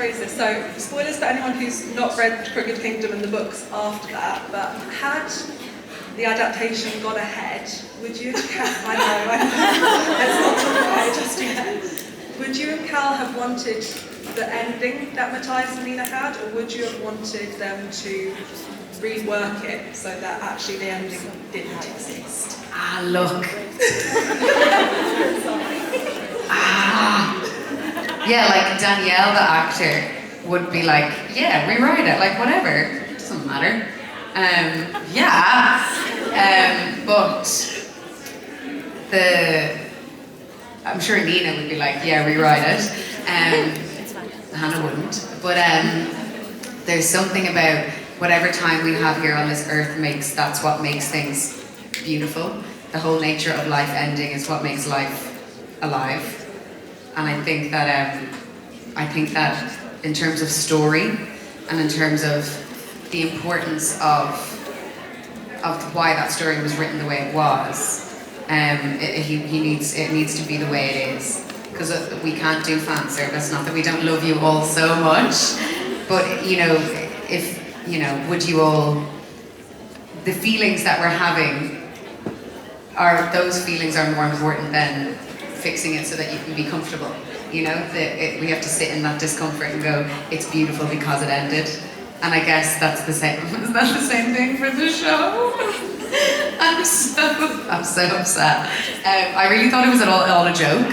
phrase this. So, spoilers for anyone who's not read Crooked Kingdom and the books after that, but had the adaptation gone ahead, would you and Cal, I know, let's not talk about it just yet. Would you and Cal have wanted the ending that Matthias and Nina had, or would you have wanted them to rework it so that actually the ending didn't exist? Ah, look. Yeah, like Danielle, the actor, would be like, yeah, rewrite it, like whatever, it doesn't matter. But I'm sure Nina would be like, yeah, rewrite it. Hannah wouldn't. But there's something about whatever time we have here on this earth that's what makes things beautiful. The whole nature of life ending is what makes life alive. And I think that in terms of story and in terms of the importance of why that story was written the way it was, it needs to be the way it is. Because we can't do fan service, not that we don't love you all so much, but would you all, the feelings that we're having, those feelings are more important than fixing it so that you can be comfortable. We have to sit in that discomfort and go, it's beautiful because it ended. And I guess that's the same. Is that the same thing for the show? I'm so upset. I really thought it was all a joke.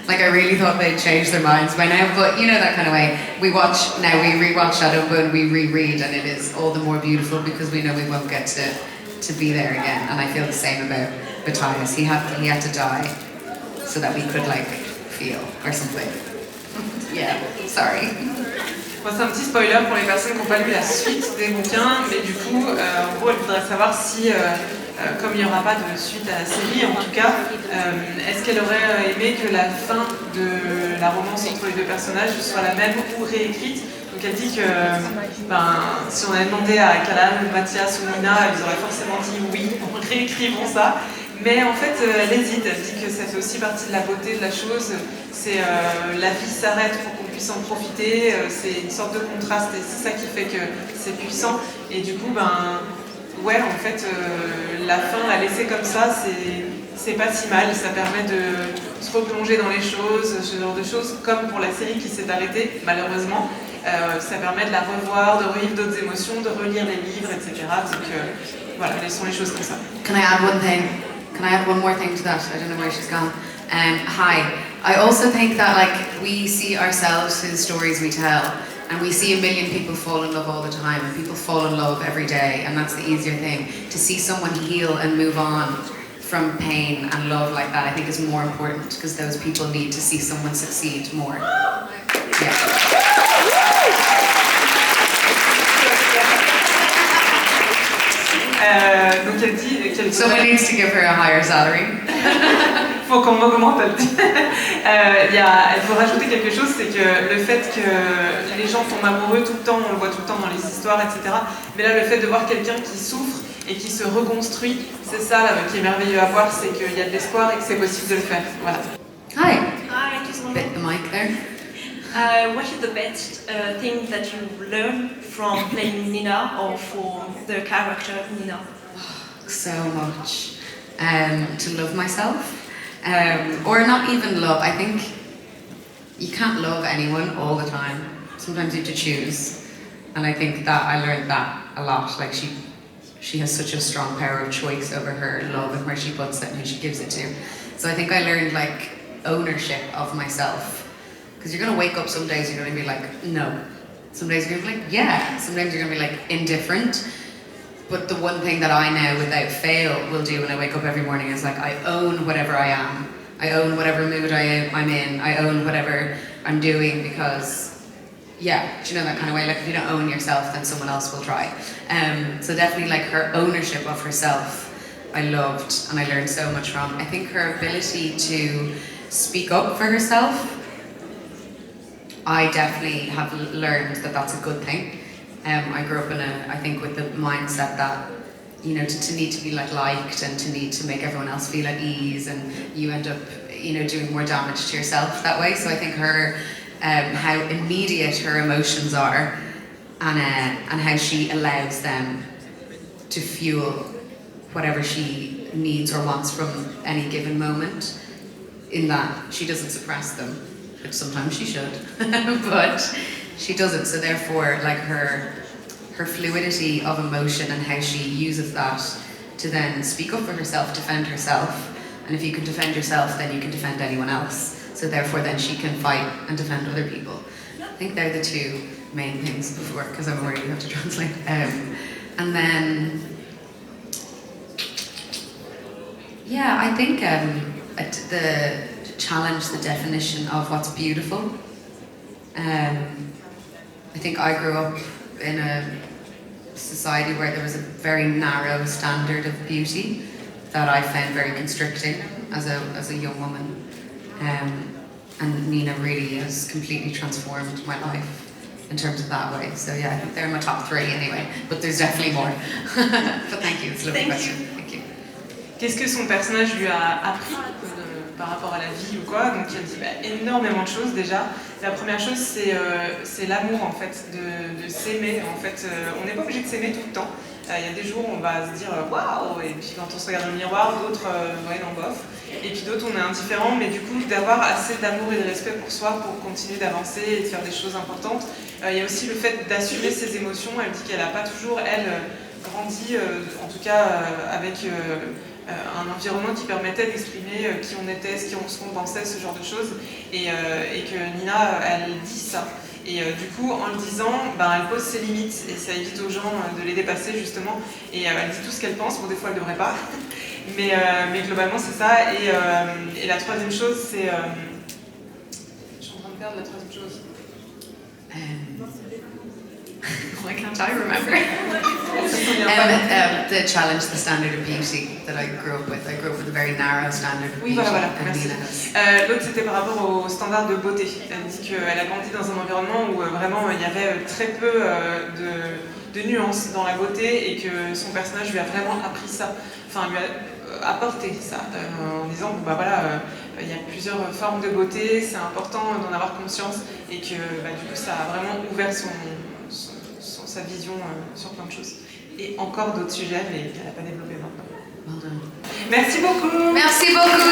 Like, I really thought they'd changed their minds by now, but that kind of way. We rewatch Shadowbow and we reread, and it is all the more beautiful because we know we won't get to be there again. And I feel the same about Matthias. He had to die so that we could feel or something. Yeah, sorry. Bon, c'est un petit spoiler pour les personnes qui n'ont pas lu la suite des bouquins, mais du coup, en gros, elle voudrait savoir si, comme il n'y aura pas de suite à la série, en tout cas, est-ce qu'elle aurait aimé que la fin de la romance entre les deux personnages soit la même ou réécrite. Donc elle dit que si on avait demandé à Callum, Matthias ou Nina, ils auraient forcément dit oui, réécrivons ça. Mais en fait, elle hésite, elle dit que ça fait aussi partie de la beauté de la chose. C'est la vie s'arrête pour qu'on puisse en profiter, c'est une sorte de contraste et c'est ça qui fait que c'est puissant. Et du coup, ouais, en fait, la fin, la laisser comme ça, c'est pas si mal. Ça permet de se replonger dans les choses, ce genre de choses, comme pour la série qui s'est arrêtée, malheureusement. Ça permet de la revoir, de revivre d'autres émotions, de relire les livres, etc. Donc voilà, laissons les choses comme ça. Can I add one thing? Can I add one more thing to that? I don't know where she's gone. Hi. I also think that we see ourselves through the stories we tell, and we see a million people fall in love all the time, and people fall in love every day, and that's the easier thing. To see someone heal and move on from pain and love like that, I think is more important, because those people need to see someone succeed more. Yeah. Donc elle dit qu'elle Someone needs to give her a higher salary. Faut qu'on m'augmente, elle dit. Elle faut rajouter quelque chose, c'est que le fait que les gens tombent amoureux tout le temps, on le voit tout le temps dans les histoires, etc. Mais là, le fait de voir quelqu'un qui souffre et qui se reconstruit, c'est ça là, qui est merveilleux à voir, c'est qu'il y a de l'espoir et que c'est possible de le faire. Voilà. Hi. Hi, just one. Bit the mic there. What is the best thing that you learned from playing Nina or from the character Nina? So much. To love myself. Or not even love. I think you can't love anyone all the time. Sometimes you have to choose. And I think that I learned that a lot. She has such a strong power of choice over her love and where she puts it and who she gives it to. So I think I learned ownership of myself. Because you're going to wake up some days, you're going to be like, no. Some days you're going to be like, yeah. Sometimes you're going to be indifferent. But the one thing that I now, without fail, will do when I wake up every morning is I own whatever I am. I own whatever mood I'm in. I own whatever I'm doing because, yeah, do you know that kind of way? If you don't own yourself, then someone else will try. So definitely her ownership of herself, I loved and I learned so much from. I think her ability to speak up for herself, I definitely have learned that that's a good thing. I grew up I think with the mindset that, to need to be liked and to need to make everyone else feel at ease, and you end up, doing more damage to yourself that way. So I think her how immediate her emotions are, and how she allows them to fuel whatever she needs or wants from any given moment, in that she doesn't suppress them, which sometimes she should, but she doesn't. So therefore, like her fluidity of emotion and how she uses that to then speak up for herself, defend herself, and if you can defend yourself, then you can defend anyone else. So therefore then she can fight and defend other people. I think they're the two main things before, because I'm aware you have to translate. And then, yeah, I think the challenge the definition of what's beautiful. I think I grew up in a society where there was a very narrow standard of beauty that I found very constricting as a young woman. And Nina really has completely transformed my life in terms of that way. So yeah, I think they're in my top 3 anyway, but there's definitely more. But thank you, it's a lovely question. Thank you. Qu'est-ce que son personnage lui a appris par rapport à la vie ou quoi? Donc il dit énormément de choses déjà. La première chose, c'est l'amour en fait, de s'aimer. En fait, on n'est pas obligé de s'aimer tout le temps. Il y a des jours où on va se dire waouh, et puis quand on se regarde dans le miroir, d'autres ouais, non bof. Et puis d'autres on est indifférent, mais du coup d'avoir assez d'amour et de respect pour soi pour continuer d'avancer et de faire des choses importantes. Il y a aussi le fait d'assumer ses émotions. Elle dit qu'elle n'a pas toujours, elle, grandi, en tout cas avec un environnement qui permettait d'exprimer qui on était, ce qu'on pensait, ce genre de choses. Et que Nina, elle dit ça. Et du coup, en le disant, elle pose ses limites et ça évite aux gens de les dépasser justement. Et elle dit tout ce qu'elle pense. Bon, des fois, elle ne devrait pas. Mais globalement, c'est ça. Et la troisième chose, c'est... je suis en train de perdre la troisième chose. Why can't I remember? The challenge, the standard of beauty that I grew up with. I grew up with a very narrow standard of Oui, beauty. voilà, merci. L'autre, c'était par rapport au standard de beauté. Elle dit qu'elle a grandi dans un environnement où vraiment il y avait très peu de nuances dans la beauté et que son personnage lui a vraiment appris ça. Enfin, lui a apporté ça en disant bon, voilà, il y a plusieurs formes de beauté, c'est important d'en avoir conscience et que du coup ça a vraiment ouvert sa vision sur plein de choses. Et encore d'autres sujets, mais qu'elle n'a pas développé maintenant. Well done. Merci beaucoup. Merci beaucoup.